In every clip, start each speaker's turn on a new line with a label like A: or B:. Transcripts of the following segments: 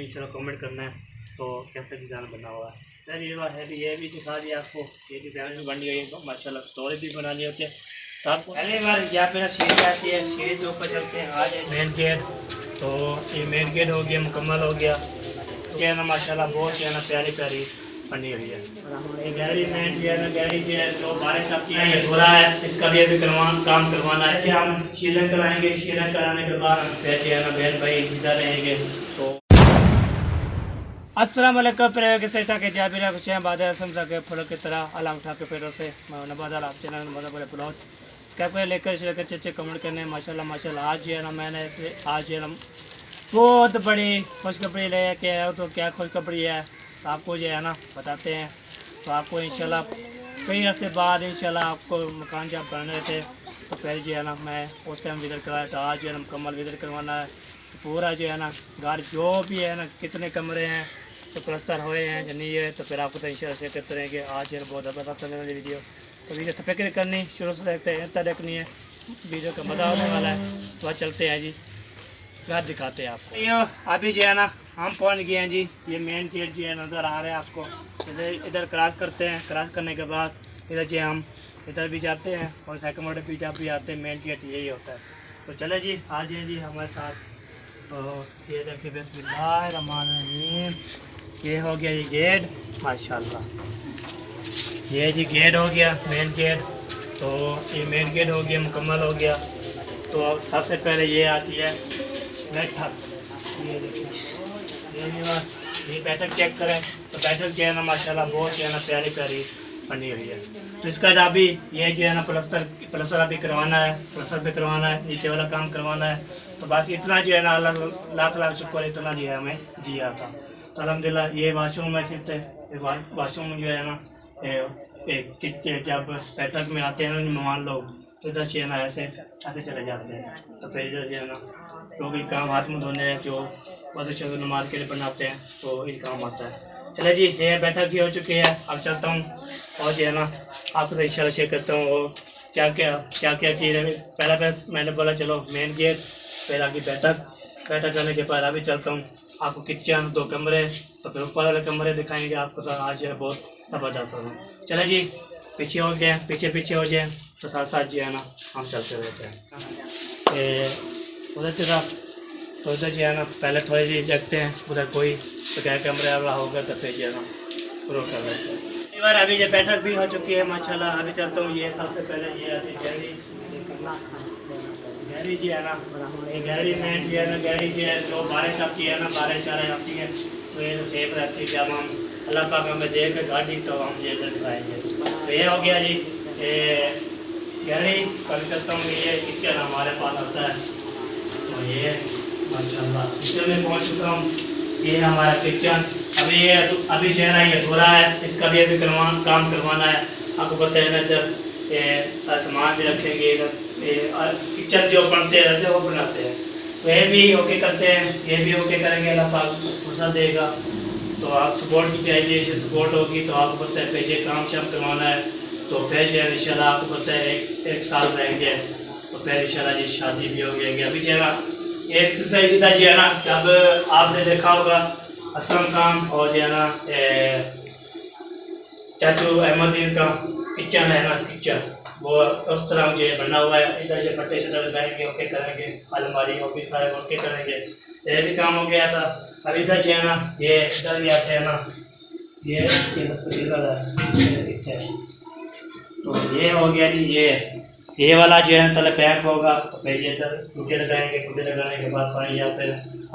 A: इंशाल्लाह कमेंट करना है तो कैसा डिज़ाइन बना हुआ है। चलिए ये बात है कि ये भी दिखा दिया आपको, ये डिज़ाइन भी बन गई है माशाल्लाह, स्टोरी भी बना ली होती है। तो आपको पहली बार यहाँ पे सीढ़ी आती है, सीढ़ी के ऊपर चलते हैं आज मेन गेट। तो ये मेन गेट हो गया, मुकम्मल हो गया। तो क्या है ना माशाल्लाह बहुत है ना प्यारी प्यारी बनी हुई है। ये गैलरी में जो है ना, गैलरी जो है जो बारिश आती है ये धोरा है, इसका भी अभी काम करवाना है। हम शीलन कराएंगे, शीलन कराने के बाद फिर जो है ना बहन भाई इधर रहेंगे। तो अस्सलाम वालेकुम प्यारे सेटा के जाबिला खुश हैं बादल समझा के फलों की तरह अलाम उठा के पेड़ों से नबादा आप चैनल मजा बोले ब्लॉग क्या कोई लेकर अच्छे कमेंट करने माशाल्लाह माशाल्लाह। आज जो है ना मैंने आज जो है ना बहुत बड़ी खुशखबरी ले के आया हूँ। तो क्या खुशखबरी है तो आपको जो है ना बताते हैं। तो आपको इंशाल्लाह कई अर्से बाद इंशाल्लाह आपको मकान जब बन रहे थे तो पहले जो है ना मैं उस टाइम विजिट कराया था। आज जो है ना मुकम्मल विजिट करवाना है। तो पूरा जो है ना घर जो भी है ना कितने कमरे हैं तो प्लस्तर हुए हैं या नहीं है तो फिर आपको तो इंशाल्लाह शेयर करते रहेंगे। आज है बहुत ज़बरदस्त है मेरी वीडियो। तो वीडियो तफक्र करनी शुरू से देखते हैं इतना देखनी है, वीडियो का मज़ा होने वाला है। तो आज चलते हैं जी, घर दिखाते हैं आपको। ये अभी जो है ना हम पहुंच गए हैं जी। ये मेन गेट जो है नज़र आ रहा है आपको। इधर क्रॉस करते हैं, क्रॉस करने के बाद इधर जो हम इधर भी जाते हैं और सेकंड मोड भी जब भी आते हैं मेन गेट यही होता है। तो चले जी आ जाए जी हमारे साथ। तो ये देखिए बिस्मिल्लाहिर्रहमानिर्रहीम, ये हो गया ये गेट माशाल्लाह। ये जी गेट हो गया मेन गेट। तो ये मेन गेट हो गया, मुकम्मल हो गया। तो सबसे पहले ये आती है बैठक। ये देखिए ये बैठक चेक करें तो बैठक जो है ना माशाल्लाह बहुत जो है ना प्यारी प्यारी बनी हुई है। तो इसका अभी ये जो है ना प्लस्तर अभी करवाना है, प्लस्तर भी करवाना है, नीचे वाला काम करवाना है। तो बस इतना जो है ना लाख लाख शुक्र इतना जो है हमें दिया था। तो अल्हम्दुलिल्लाह ये वाशरूम है सिर्फ वाशरूम जो है ना जब बैठक में आते हैं ना मेहमान लोग तो इधर जो है ना ऐसे चले जाते हैं। तो फिर इधर जो है ना तो भी काम हाथ मुँह धोने हैं जो बहुत नमाज के लिए बनाते हैं तो ये काम आता है। चले जी ये बैठक भी हो चुकी है। अब चलता हूँ और जो है ना आपको तो इंशाल्लाह शेयर करता हूँ और क्या चीज़ है। पहले मैंने बोला चलो मेन गेट फिर आगे बैठक करने के बाद अभी चलता हूँ आपको किचन 2 कमरे तो फिर ऊपर वाले कमरे दिखाएंगे आपको। तो आज जो है बहुत ज़बरदस्त होगा। चले जी पीछे हो गए, पीछे हो जाए तो साथ साथ जो है ना हम चलते रहते हैं उधर से तो उधर जो है ना पहले थोड़ी सी देखते हैं उधर कोई तो क्या कमरे वाला होगा तो फिर जो है ना शुरू कर लेते हैं। एक बार अभी जो बैठक भी हो चुकी है माशाल्लाह। अभी चलता हूँ ये सबसे पहले ये आती है गैलरी जी है ना। ये गैलरी में जो है ना गैलरी जो है जो बारिश आती है ना बारिश आती है तो ये सेफ रहती है। जब हम अल्लाह पाक हमें दे के गाड़ी तो हम ये दिखाएँगे। तो ये हो गया जी ये गैलरी। कभी चलता हूँ ये किचन हमारे पास आता है। तो ये माशाल्लाह किचन में पहुँच चुका हूँ। ये हमारा किचन अभी जो है ना ये धोरा है, इसका भी अभी काम करवाना है। आपको पता है ना इधर सामान भी रखेंगे। इधर किचन जो बनते रहते हैं वो बनाते हैं तो ये भी ओके करते हैं, ये भी ओके करेंगे। अल्लाह पाक फुर्सत देगा तो आप सपोर्ट भी चाहिए, इससे सपोर्ट होगी तो आपको पता है पैसे काम शाम करवाना है। तो फिर जो है इंशाल्लाह आपको पता है एक साल रहेंगे तो फिर इंशाल्लाह जी शादी भी हो गई। अभी जो है ना एक सही जो है ना जब आपने देखा होगा असलम खान और जो है ना चाचू अहमदीन का किचन है ना किचन वो उस तरह जो बनना हुआ है। इधर जो पट्टे से लगाएंगे ओके करेंगे, अलमारी और भी सारे ओके करेंगे। ये भी काम हो गया था। अभी इधर जो है ना ये इधर भी आते हैं ना ये तो ये हो गया जी ये वाला जो है पहले पैक होगा तो फिर ये टूटे लगाएंगे, टूटे लगाने के बाद पानी यहाँ पे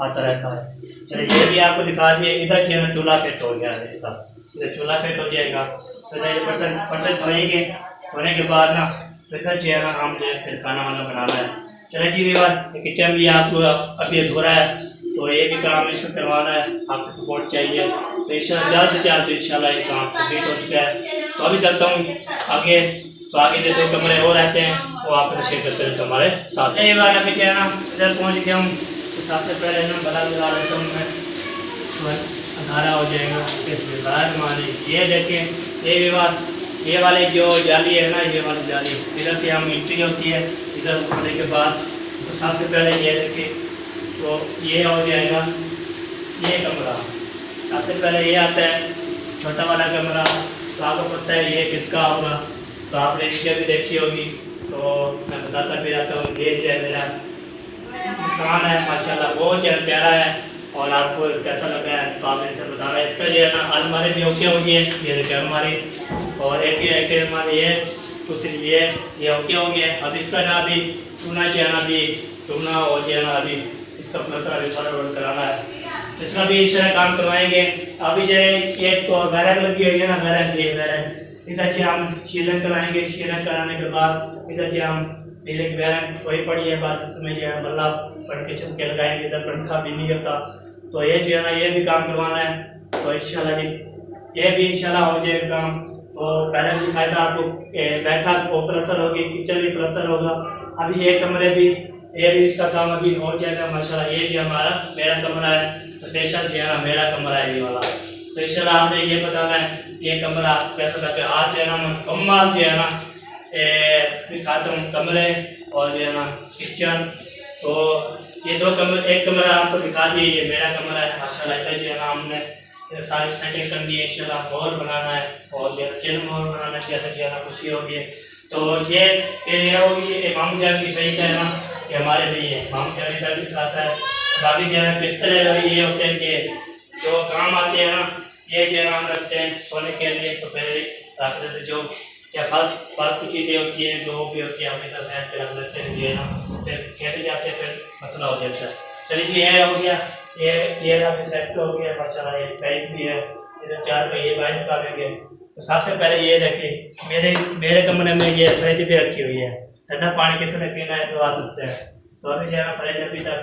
A: आता रहता है। चलिए ये भी आपको दिखा दिए। इधर जो है चूल्हा फिट हो गया है, इधर चूल्हा फिट हो जाएगा। तो इधर बर्तन धोएंगे, धोने के बाद ना तो इधर जो है ना हम जो फिर खाना वाना बनाना है। चलिए जी विवाद किचन भी आपको अभी धो रहा है तो ये भी काम इसको करवाना है, आपको सपोर्ट चाहिए। तो इंशाल्लाह जल्द से जल्द इंशाल्लाह ये काम कंप्लीट हो चुका है। तो अभी चलता हूँ आगे। तो आगे जो 2 कमरे और रहते हैं वो आपको शेयर करते रहते हमारे साथ। ये बार अभी जो है ना इधर पहुँच गया हूँ तो सबसे पहले ना बड़ा बुला लेता हूँ मैं, अंधारा हो जाएगा। ये देखें ये विवाद ये वाले जो जाली है ना ये वाली जाली इधर से हम एंट्री होती है। इधर होने के बाद तो सबसे पहले ये देखें तो ये हो जाएगा ये कमरा सबसे पहले ये आता है छोटा वाला कमरा। तो आपको पता है ये किसका होगा, तो आपने वीडियो भी देखी होगी, तो मैं बताता भी रहता हूँ। ये जो है मेरा मकान है, माशाल्लाह बहुत जो है प्यारा है। और आपको कैसा लगा है तो आपने इसे बताना है। इसका जो है ना अलमारी भी ओके होगी है, ये देखिए अलमारी, और एक अलमारी है, दूसरी ये ओके हो गया। अब इसका ना अभी चूना जो है ना अभी चूना और जो है ना अभी इसका प्लस्तर अभी थोड़ा बहुत कराना है, इसका भी इस तरह काम करवाएंगे। अभी जो है एक तो वैरक लगी हुई है ना, वैरक इधर से हम शीलन कराएंगे। शीलन कराने के बाद इधर से हम नीले की वैरक वही पड़ी है, बस इसमें जो है बल्ला पंखे के लगाएंगे। इधर पंखा भी नहीं होता, तो ये जो है ना ये भी काम करवाना है। तो इंशाल्लाह जी ये भी इंशाल्लाह हो जाएगा काम। तो पहले भी दिखाया था आपको बैठा वो प्लस्तर होगी, किचन भी प्लस्तर होगा। अभी ये कमरे भी ये भी इसका काम अभी हो जाएगा माशाल्लाह। ये जो हमारा मेरा कमरा है, तो स्पेशल जो है ना मेरा कमरा है ये वाला। तो इंशाल्लाह आपने ये बताना है ये कमरा कैसा लगे। आज जो है ना मुकम्मल जो है ना दिखाता हूँ कमरे और जो है ना किचन। तो ये दो कमरे, एक कमरा आपको दिखा दिए, ये मेरा कमरा है माशाल्लाह। इधर जो है ना हमने सारी सेटिंग करनी है इंशाल्लाह। मॉल बनाना है और जो है चेन मॉल बनाना है, जैसे जो है ना खुशी होगी। तो ये होगी इमाम जान की भाई का है ना, ये हमारे लिए है। इमाम जान इधर भी खाता है। बाकी जो है बिस्तर ये होते हैं कि जो काम आते हैं ना, ये जो है हम रखते हैं सोने के लिए। तो पहले रख देते जो क्या फालतू चीज़ें होती हैं जो भी होती है हम इधर साइड पे रख देते हैं, जो है ना फिर खेलते जाते हैं, फिर मसला हो जाता है। चलिए ये हो गया, ये आपके सेट हो गया माशाल्लाह। ये पाइप भी है, इधर 4 पे ये बाइक निकालेंगे। तो सबसे पहले ये देखिए मेरे कमरे में ये फ्रिज भी रखी हुई है। ठंडा पानी किसी ने पीना है तो आ सकते हैं। तो अभी जो है ना फ्रिज अभी तक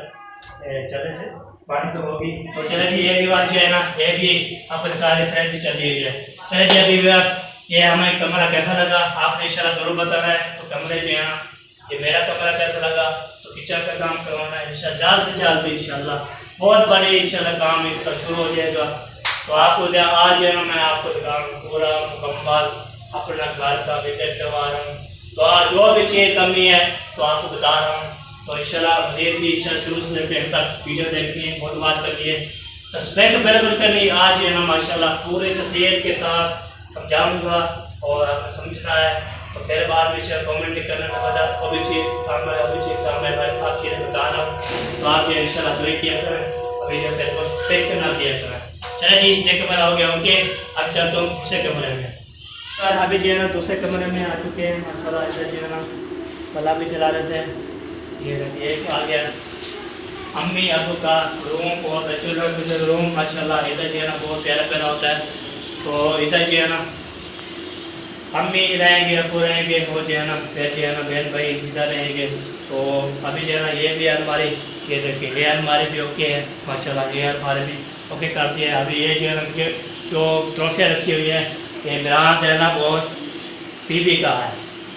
A: चले थे, पानी तो होगी। तो चले जी ये भी बात जो है ना ये भी अपनी फ्रिज भी चली हुई है। चले जी अभी ये हमें कमरा कैसा लगा आपने इंशाल्लाह जरूर बताना है। तो कमरे जो है ना ये मेरा कमरा कैसा लगा, तो किचन का काम करवाना है इंशाल्लाह जल्द से जल्द इंशाल्लाह। बहुत बड़े इंशाल्लाह काम इसका शुरू हो जाएगा। तो आपको आज है ना मैं आपको दिखाऊँ पूरा मुकम्मल अपना घर का विजिट करवा रहा हूँ। तो आज जो भी चीज़ कमी है तो आपको बता रहा हूँ। तो इंशाल्लाह मज़ीद भी इंशाल्लाह शुरू से लेकर अंत तक वीडियो देखनी है, बहुत बात करनी है, सब्सक्राइब बिल्कुल करनी। आज है ना माशाल्लाह पूरे तस्वीर के साथ समझाऊंगा और आपने समझना है। तो मेरे बाद भी शेयर कमेंट करने का बता अभी चीज़ काम है, अभी चीज़ काम है भाई साहब चीज़ें बता रहा हूँ। तो आप ये इंशाल्लाह जो किया करें, अभी जो मेरे को स्पेक ना किया करें। चले जी ये कमरा हो गया ओके। अब चलते हो दूसरे कमरे में। सर अभी जो है ना दूसरे कमरे में आ चुके हैं माशाल्लाह। इधर जो है ना बल्ला भी चला रहे थे। ये आ गया अम्मी अबू का रूम और बैचलर रूम माशाल्लाह। इधर जो है ना बहुत प्यारा प्यारा होता है। तो इधर जो है ना अम्मी रहेंगे, अबू रहेंगे, वो जो है ना फिर जो है ना बहन भाई इधर रहेंगे। तो अभी जो है ना ये भी अलमारी, ये देखिए ये अलमारी भी ओके है माशाल्लाह। ये अलमारी भी ओके करती है। अभी ये जो है ना जो ट्रॉफियाँ रखी हुई है, ये इमरान जो है ना बहुत बीबी का है,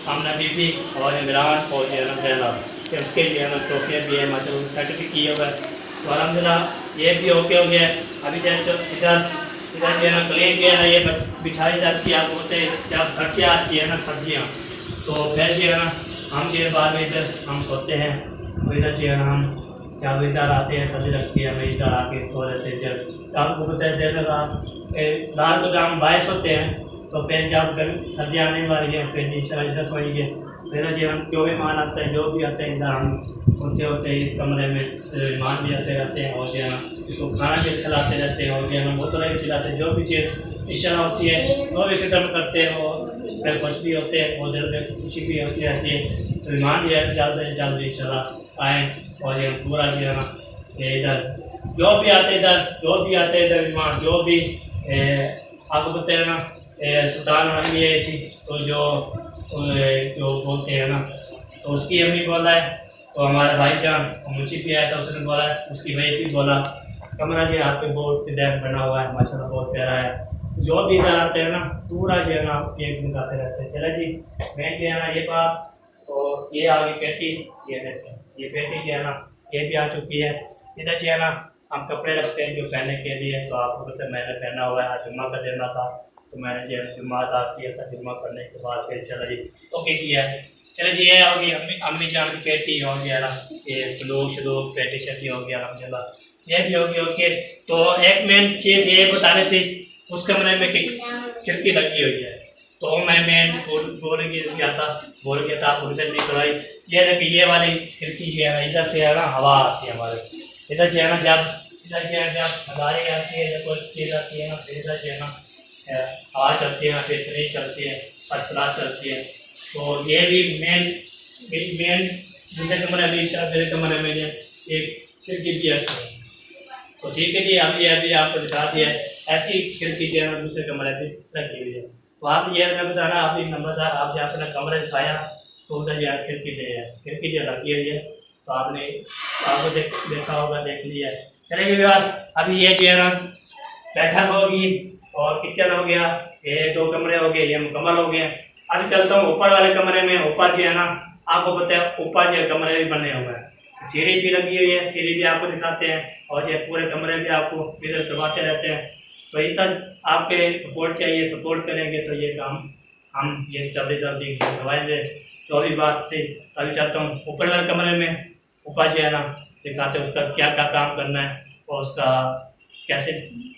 A: हमने बीबी और इमरान और जो है ना जैनब उसके जो है ना ट्रॉफियाँ भी है माशाल्लाह, सर्टिफिकेट किए हुआ है। तो अलहमदिल्ला ये भी ओके हो गया। अभी जो इधर जो है ना क्लीन जो है ना ये बिछाई जाती है। आप होते जब सर्दियाँ आती है ना सर्दियाँ, तो फिर जो है ना हम जो है बाद में इधर हम सोते हैं। तो इधर जो है ना हम जब इधर आते हैं सर्दी लगती है हमें इधर आके सो लेते हैं। जब आपको पता है देर रात रात को हम बाहर सोते हैं, तो फिर जब सर्दियाँ आने वाली है फिर इंशाल्लाह इधर सोएंगे। फिर जो हम जो भी मान आता है जो भी आते हैं इधर हम होते हैं इस कमरे में, मेहमान भी आते रहते हैं और जो है ना इसको खाना भी खिलाते रहते हैं और जो है ना बोतलें भी खिलाते हैं। जो भी चीज़ इंशाल्लाह होती है वो भी खत्म करते हैं और फिर खुश भी होते हैं और दिल में खुशी भी होती रहती है। तो मेहमान जो है जल्द से जल्द इंशाल्लाह आएँ और जो पूरा जो है ना ये इधर जो भी आते हैं इधर मेहमान जो भी आपको पता है ना सुल्तान वाली ये चीज़ तो जो बोलते हैं ना, तो उसकी अम्मी बोला है। तो हमारा भाईजान मुंशी भी आया था, उसने बोला उसकी वही भी बोला कमरा जो आपके बहुत डिज़ाइन बना हुआ है माशाल्लाह बहुत प्यारा है। जो भी इधर आते हैं ना पूरा जो है ना एक दिखाते रहते हैं। चले जी मैं जो है ना ये बात तो ये आ गई पेटी, ये देखते हैं ये पेटी जो है ना ये भी आ चुकी है। इधर जो है ना हम कपड़े रखते हैं जो पहनने के लिए। तो आपको पता है मैंने पहना हुआ है, आज जुम्मा का देना था तो मैंने जो है जुम्मा अदा किया था। जुम्मा करने के बाद फिर चला जी ओके किया है। चलो जी ये होगी अम्मी जान की पेटी और जो है ना ये सलूक पेटी शेटी हो गया अलहमदिल्ला। ये भी होगी ओके। तो एक मेन चीज़ ये बतानी थी, उस कमरे में खिड़की लगी हुई है, तो मैं मेन बोल गया था आप उनसे नहीं करवाई। ये देखिए ये वाली खिड़की जो है ना, इधर से है ना हवा आती है हमारे, इधर जो है ना जब हमारी आती है, जब कोई चीज़ आती है ना, फिर इधर जो है ना हवा चलती है ना, फिर इतनी चलती है, फर्स्ट क्लास चलती है। तो ये भी मेन दूसरे कमरे में, मेरे कमरे में एक खिड़की भी ऐसी है। तो ठीक है जी, अभी आपको दिखा दिया ऐसी खिड़की जो है ना दूसरे कमरे पे लगी हुई है। तो आप ये मैं बताना, आपकी नंबरदार आप जहाँ अपना कमरा दिखाया तो उधर जो खिड़की जो लगी हुई है, तो आपको देखा होगा, देख लिया है। चलेगी यार, अभी ये जो है ना बैठक होगी और किचन हो गया, ये 2 कमरे हो गए, ये मुकम्मल हो गए। अभी चलता हूँ ऊपर वाले कमरे में। ऊपर जो है ना आपको पता है ऊपर जो कमरे भी बने हुए हैं, सीढ़ी भी लगी हुई है, सीढ़ी भी आपको दिखाते हैं, और ये पूरे कमरे भी आपको विजिट करवाते रहते हैं। तो इतना आपके सपोर्ट चाहिए, सपोर्ट करेंगे तो ये काम हम ये जल्दी करवाएंगे। 24 बात से अभी चलता हूँ ऊपर वाले कमरे में। ऊपर जो है ना दिखाते हैं उसका क्या क्या काम करना है, और उसका कैसे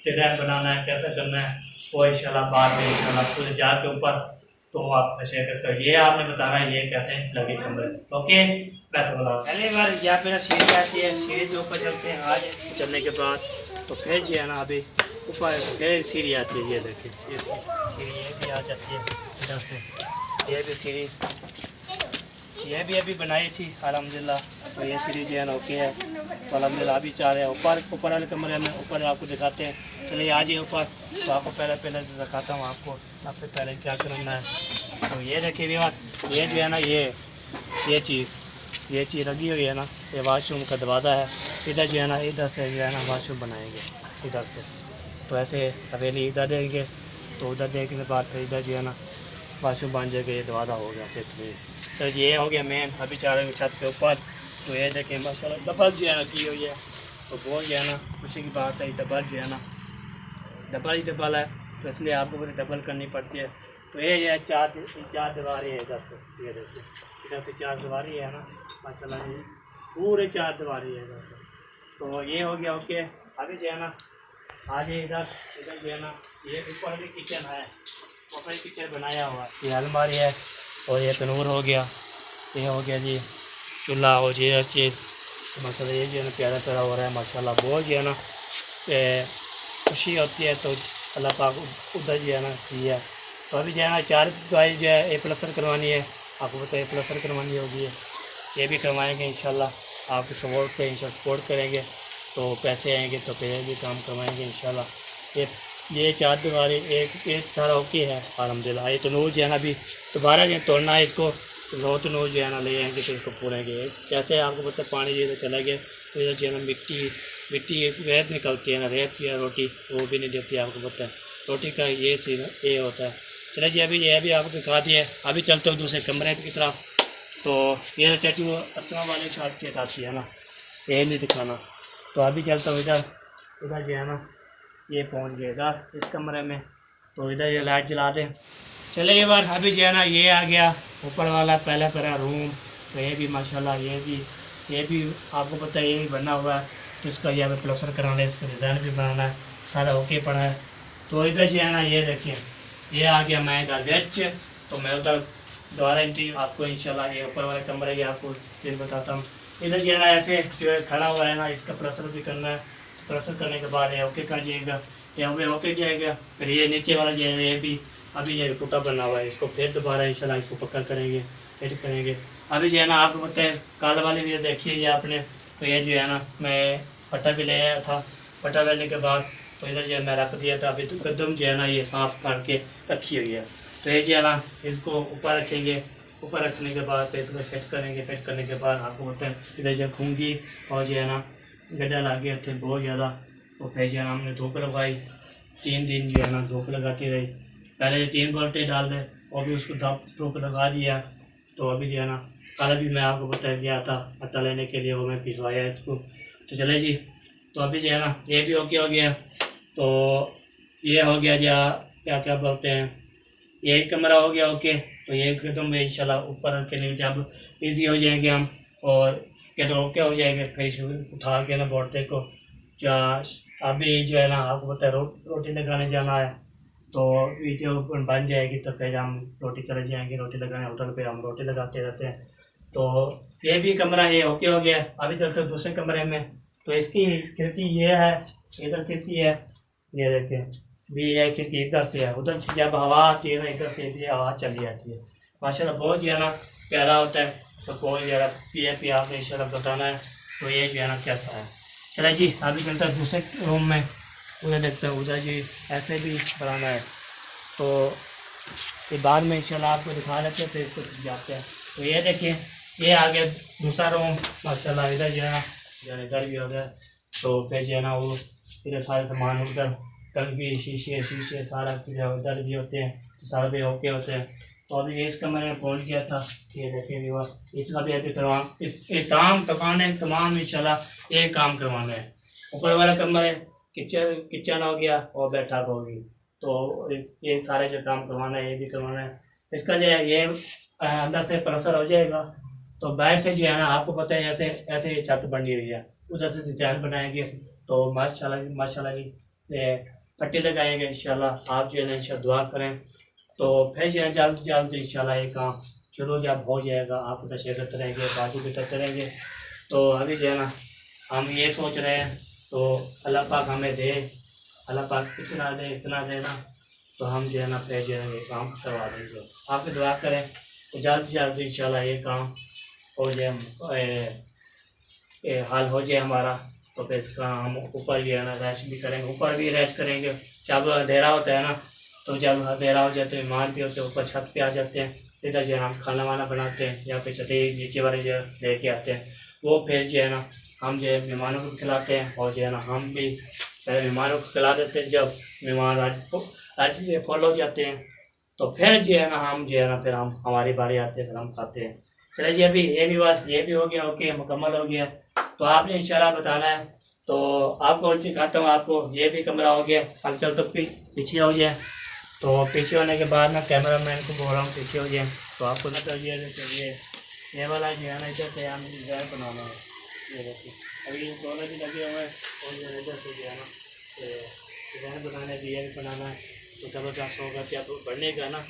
A: डिज़ाइन बनाना है, कैसे करना है, वो इंशाल्लाह बाद में इंशाल्लाह पूरे जाके ऊपर तो आप शेयर करते हो। ये आपने बताना है ये कैसे लगे कमरे। ओके, पैसा बोला पहले बार यहाँ पे ना सीढ़ी आती है, सीढ़ी के ऊपर चलते हैं। आज चलने के बाद तो फिर जो है ना अभी ऊपर फिर सीढ़ी आती है। ये देखिए ये सीढ़ी ये भी आ जाती है इधर से, ये भी सीढ़ी ये भी अभी बनाई थी अल्हम्दुलिल्लाह। तो ये सीढ़ी जो है ना ओके है, तो अल्हम्दुलिल्लाह अभी चाह रहे हैं ऊपर वाले कमरे में, ऊपर आपको दिखाते हैं। चलिए आ जाइए ऊपर, तो आपको पहले दिखाता हूँ आपको सबसे पहले क्या करना है। तो ये देखिए भी ये जो है ना ये चीज़ लगी हुई है ना, ये वाशरूम का दरवाज़ा है। इधर जो है ना इधर से जो है ना वाशरूम बनाएंगे इधर से, तो ऐसे हवेली इधर देंगे, तो उधर देखने के बाद फिर इधर जो है ना वाशरूम बन जाएगा। ये दरवाज़ा हो गया फिर तो ये हो गया मेन। अभी चाह रहे हैं छत के ऊपर, तो ये देखें माशाल्लाह डबल जो है ना की हुई है, तो बहुत जो है ना खुशी की बात है। डबल जो है ना डबल है, तो इसलिए आपको पूरी डबल करनी पड़ती है। तो ये चार दीवारें हैं इधर से, ये देखिए इधर से 4 दीवारें है ना माशाल्लाह, ये पूरे 4 दीवारें है इधर से। तो ये हो गया ओके। अभी जो है ना आज इधर जो है ना ये ऊपर भी किचन है, ऊपर किचन बनाया हुआ है, ये अलमारी है, और ये तनूर हो गया, ये हो गया जी चूल्हा हो जी हर चीज़। तो माशाल्लाह ये जो है ना प्यारा प्यारा हो रहा है माशाल्लाह, बहुत जो है ना खुशी होती है। तो अल्लाह पाक उधर जो है ना की है। तो अभी जो है ना 4 दवाई जो है प्लस्तर करवानी है, आपको पता है प्लस्तर करवानी होगी, ये भी करवाएंगे इंशाल्लाह। आपके सपोर्ट से इंशाल्लाह सपोर्ट करेंगे तो पैसे आएंगे, तो फिर भी काम करवाएंगे इंशाल्लाह। ये 4 दीवारें एक सारा ओके है अल्हम्दुलिल्लाह। ये तनूर जो है ना अभी दोबारा जो तोड़ना है इसको, तो 9 तनूर जो है ना ले आएंगे, तो इसको पूरेंगे। कैसे आपको पता पानी ये चला गया, तो इधर जो है ना मिट्टी रेत निकलती है ना, रेत की रोटी वो भी नहीं देती, आपको पता है रोटी का ये होता है। चलिए जी अभी ये भी आपको दिखा दिया। अभी चलते हो दूसरे कमरे की तरफ। तो ये चटी वो असम वाले शाद की आती है ना, ये नहीं दिखाना। तो अभी चलता हूँ इधर जो है ना ये पहुँच गए इधर इस कमरे में, तो इधर ये लाइट जला दें। चले एक बार अभी जो है ना ये आ गया ऊपर वाला पहला करा रूम। तो ये भी माशाल्लाह ये भी आपको पता है ये बना हुआ है, तो इसका यहाँ पे प्लस्तर कराना है, इसका डिज़ाइन भी बनाना है, सारा ओके पड़ा है। तो इधर जो है ना ये देखिए ये आ गया मैं इधर वेच, तो मैं उधर दोबारा एंट्री आपको इंशाल्लाह ये ऊपर वाले कमरे की आपको फिर बताता हूँ। इधर जो है ना ऐसे जो है खड़ा हुआ है ना, इसका प्लस्तर भी करना है। प्लस्तर करने के बाद ये ओके कर जाएगा, ये ओके जाएगा। फिर ये नीचे वाला जो है ये भी अभी ये टूटा बना हुआ है, इसको फिर दोबारा इंशाल्लाह इसको पक्का करेंगे, फिर करेंगे। अभी जो है ना आपको पता है काल वाली वीडियो देखी है आपने, तो ये जो है ना मैं पट्टा भी ले आया था। पट्टा लेने के बाद तो इधर जो है मैं रख दिया था। अभी तो कदम जो है ना ये साफ़ करके रखी हुई है। तो ये जो है ना इसको ऊपर रखेंगे, ऊपर रखने के बाद फिर इसको फिट करेंगे। फिट करने के बाद आपको पता है इधर जो घूंगी और जो है ना गड्ढा लग गए थे बहुत ज़्यादा। तो फिर जो है ना हमने धूप लगाई, 3 दिन जो है ना धूप लगाती रही। पहले 3 बाल्टी डाल दे और भी उसको धूप लगा दिया। तो अभी जो है ना कल भी मैं आपको बता गया था पता लेने के लिए, वो मैं भिजवाया इसको। तो चले जी, तो अभी जो है ना ये भी ओके हो गया। तो ये हो गया जो क्या बोलते हैं, ये कमरा हो गया ओके। तो ये कदम में इंशाल्लाह ऊपर के लिए जब इजी हो जाएंगे हम और क्या तो ओके हो जाएंगे, फिर उठा के ना बोर्ड को क्या अभी जो है ना आपको पता है रोटी लगाने जाना है, तो वीडियो बन जाएगी तो फिर हम रोटी चले जाएंगे रोटी लगाने। होटल पे हम रोटी लगाते रहते हैं। तो ये भी कमरा ये ओके हो गया। अभी चलते हैं दूसरे कमरे में। तो इसकी खिड़की ये है, इधर खिड़की है, ये देखिए भी ये खिड़की इधर से है, उधर से जब हवा आती है ना इधर से भी हवा चली जाती है। माशाल्लाह बहुत जो है ना प्यारा होता है। तो कोई जो है पी आपने इंशाल्लाह बताना है तो ये जो है ना कैसा है। चला जी अभी चलता है दूसरे रूम में, उधर देखते हैं। उधर जी ऐसे भी बनाना है तो ये बाद में इंशाल्लाह आपको दिखा लेते हैं, फिर इसको जाते हैं। तो ये देखिए ये आ गया दूसरा रूम माशाल्लाह। इधर जो है ना इधर भी हो गया। तो फिर जो है ना वो इधर सारे सामान उधर टंकी शीशे सारा उधर भी होते हैं, तो सारे भी ओके होते हैं। तो अभी इस कमरे में पहुंच गया था। ये देखिए व्यूअर इसका भी अभी करवा इस तमाम इंशाल्लाह एक काम करवाना है। ऊपर वाला कमरा किचन हो गया और बैठक होगी। तो ये सारे जो काम करवाना है ये भी करवाना है। इसका जो है ये अंदर से प्लास्टर हो जाएगा। तो बाहर से जो है ना आपको पता है ऐसे ऐसे छत बनी हुई है, उधर से डिजाइन बनाएंगे। तो माशाल्लाह जी पट्टी लगाएंगे इंशाल्लाह। आप जो है ना इंशाल्लाह दुआ करें तो फिर जो है जल्द इंशाल्लाह ये काम शुरू जब हो जाएगा आप तशरीह करते रहेंगे, बाजू भी करते रहेंगे। तो अभी जो है ना हम ये सोच रहे हैं तो अल्लाह पाक हमें दे, अल्लाह पाक इतना दे ना तो हम जो है ना फिर जो है ये काम करवा देंगे। आप दुआ करें तो जल्द से जल्द इंशाल्लाह ये काम हो जाए, हाल हो जाए हमारा। तो फिर इसका हम ऊपर जो है ना रेस्ट भी करेंगे, ऊपर भी रेस्ट करेंगे। जब अंधेरा होता है ना तो जब अंधेरा हो जाते हैं मेहमान भी होते हैं ऊपर छत पे आ जाते हैं। इधर जो है हम खाना वाना बनाते हैं या फिर छठी नीचे वाले जो लेके आते हैं वो फिर जो है ना हम जो है मेहमानों को खिलाते हैं। और जो है ना हम भी पहले मेहमानों को खिला देते हैं। जब मेहमान आज से फॉलो हो जाते हैं तो फिर जो है ना हम जो है ना फिर हम हमारी बारी आते हैं फिर हम खाते हैं। चलिए जी अभी ये भी बात ये भी हो गया, ओके मुकम्मल हो गया। तो आपने इंशाल्लाह बताना है तो आपको और दिखाता हूँ। आपको ये भी कमरा हो गया। अब चल तो पीछे हो जाए। तो पीछे होने के बाद ना कैमरा मैन को बोल रहा हूँ पीछे हो जाए। तो आपको मतलब ये वाला जो है ना इधर से हम डिज़ाइन बनाना है। ये देखिए अभी दोनों भी लगे हुए हैं और जो इधर से जो है ना डिज़ाइन बनाना है, ये भी बनाना है। तो ज़बरदस्त होगा जब बनेगा ना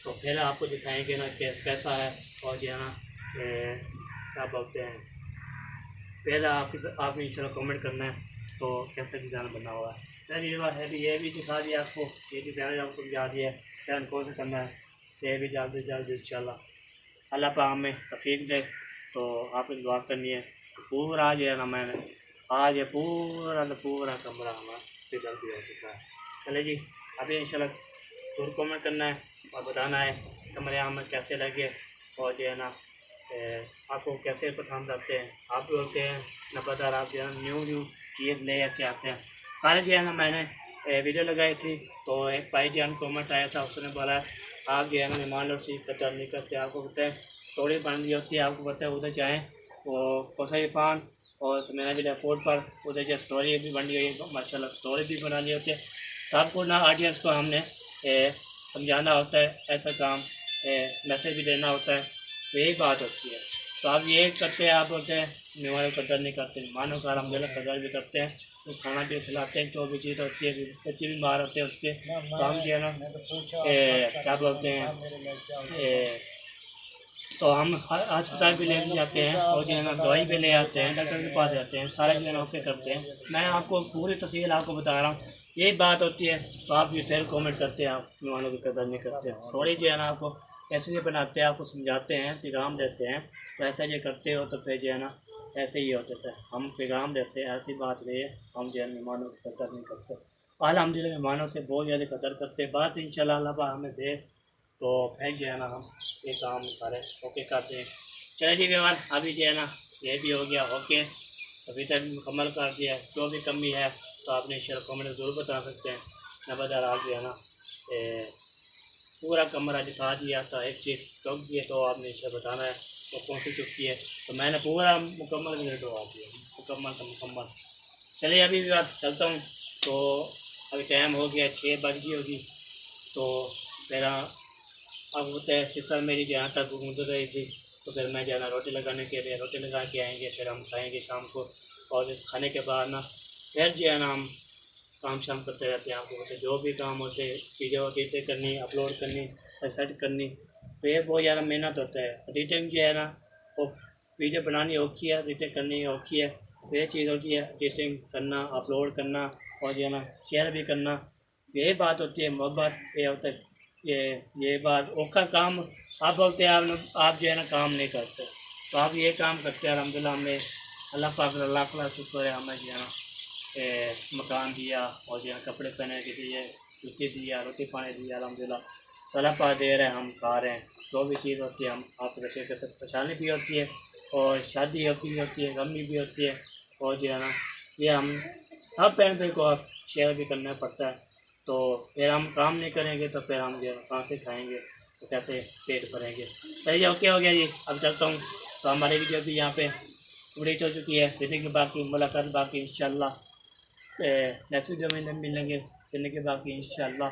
A: तो फिर आपको दिखाएंगे ना कि कैसा है। और जो है ना क्या बोलते हैं पहले आप इंशाल्लाह कमेंट करना है तो कैसा डिज़ाइन बना हुआ है। चलिए ये बात है भी, ये भी दिखा दिया आपको, ये भी पहले आपको दिखा दिया चैनल कौन से करना है। ये भी जल्द इंशाल्लाह अल्लाह पाक हमें तौफीक दे। तो आपको दुआ करनी है। तो पूरा जो है ना मैंने आज ये पूरा कमरा हमारा फिर जल्दी हो चुका है। चले जी अभी इंशाल्लाह जरूर कमेंट करना है और बताना है कमरे हमें कैसे लगे और जो है ना आपको कैसे पसंद आते हैं। आप भी होते हैं नबादार, आप जो है न्यू चीज़ ले के आते हैं। कल जो है ना मैंने वीडियो लगाई थी तो एक भाई जान कमेंट आया था, उसने बोला आप जो है ना मेहमानों से कदर नहीं करते। आपको पता है स्टोरी बन रही होती है, आपको पता है उधर जाएँ वो कोसा इरफान और मैंने भी एयरपोर्ट पर उधर जो स्टोरी भी बन रही है माशाल्लाह स्टोरी भी बनानी होती है। तो आपको ना ऑडियंस को हमने समझाना होता है, ऐसा काम मैसेज भी देना होता है। तो यही बात होती है। तो आप ये करते हैं, आप बोलते हैं मेहमानों को कदर नहीं करते। मेहमानों का हम गलत कदर भी करते हैं, तो खाना भी खिलाते हैं। जो भी चीज़ होती है बच्चे भी बाहर होते हैं उसके तो हम जो है ना क्या बोलते हैं तो हम अस्पताल भी लेके जाते हैं और जो है ना दवाई भी ले आते हैं, डॉक्टर के पास जाते हैं, सारे जो है ना ओके करते हैं। मैं आपको पूरी तफसील आपको बता रहा हूँ, यही बात होती है। तो आप भी फिर कमेंट करते हैं आप मेहमानों की कदर नहीं करते। थोड़ी जो है ना आपको ऐसे ही बनाते हैं, आपको समझाते हैं, पैगाम देते हैं। तो ऐसा जो करते हो तो फिर जो है ना ऐसे ही होता है। हम पैगाम देते हैं, ऐसी बात नहीं है हम जो है मेहमानों की कदर नहीं करते। अल्हम्दुलिल्लाह मेहमानों से बहुत ज़्यादा कदर करते हैं। बात इंशाल्लाह अल्लाह पाक हमें दे तो फिर जो है ना हम ये काम सारे ओके करते हैं। चलिए जी व्यवहार अभी जो है ना ये भी हो गया ओके, अभी तक मुकम्मल कर दिया। जो भी कमी है तो आपने इंशाल्लाह कमेंट ज़रूर बता सकते हैं। नबादार आज जो है ना पूरा कमरा दिखा दिया था, एक चीज़ चौक दिए तो आपने इंशाल्लाह बताना है तो कौन सी चुकी है। तो मैंने पूरा मुकम्मल करवा दिया, मुकम्मल। चलिए अभी भी बात चलता हूँ। तो अभी टाइम हो गया 6 बज गई होगी। तो मेरा अब होता है सिस्टर मेरी जहाँ तक घूम रही थी तो फिर मैं जाना रोटी लगाने के लिए रोटी लगा के आएंगे, फिर हम खाएंगे शाम को। और खाने के बाद ना फिर जो है ना हम काम शाम करते रहते हैं। आपको जो भी काम होते हैं, वीडियो एडिट करनी, अपलोड करनी, सेट करनी, तो ये बहुत ज़्यादा मेहनत होता है। एडिटिंग जो है ना वो वीडियो बनानी औखी है, एडिटिंग करनी औखी है। तो ये चीज़ होती है एडिटिंग करना, अपलोड करना और जो है ना शेयर भी करना, यही बात होती है मोहब्बत। ये होता है ये बात औखा काम। आप बोलते हैं आप जो है ना काम नहीं करते, तो आप ये काम करते हैं। अल्हम्दुलिल्लाह हमें अल्लाह पाक का लाख लाख शुक्र है, हमें जो है ना मकान दिया और जो है कपड़े पहने के दिए, जूते दिया, रोटी पानी दिया। अल्हम्दुलिल्लाह तो अल्लाह पाक दे रहे हैं, हम खा रहे हैं। जो भी चीज़ होती है हम आपको रशे करते, परेशानी भी होती है और शादी होती है, गमी भी होती है। और जो है ना ये हम सब बहन भाई को आप शेयर भी करना पड़ता है। तो फिर हम काम नहीं करेंगे तो फिर हम जो है कहाँ से खाएँगे, तो कैसे पेट भरेंगे। चलिए ओके हो गया जी, अब चलता हूँ। तो हमारी वीडियो भी यहाँ पे पूरी हो चुकी है। फिर के बाकी मुलाकात बाकी इंशाल्लाह नेक्स्ट वीडियो में मिलेंगे। फिर के बाकी इंशाल्लाह।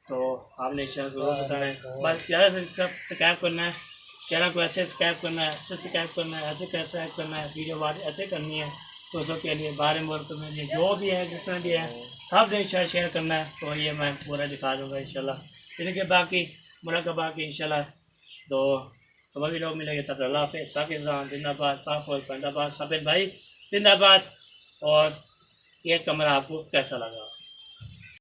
A: तो आपने इंशाल्लाह ज़रूर बताना है, बस ज़्यादा से सब्सक्राइब करना है चैनल को, ऐसे सब्सक्राइब करना है, ऐसे सब्सक्राइब करना है, ऐसे सब्सक्राइब करना है। वीडियो बात ऐसे करनी है दोस्तों के लिए, बाहर मुल्क में लिए जो भी है जितना भी है सब ने शेयर करना है। तो ये मैं पूरा दिखा दूँगा इंशाल्लाह। फिर के बाकी मुलाकात बाकी इंशाल्लाह। तो सभी लोग मिलेंगे तब अल्लाह हाफ़िज़। पाकिस्तान जिंदाबाद, पाक फौज जिंदाबाद, साबित भाई जिंदाबाद। और ये कमरा आपको कैसा लगा?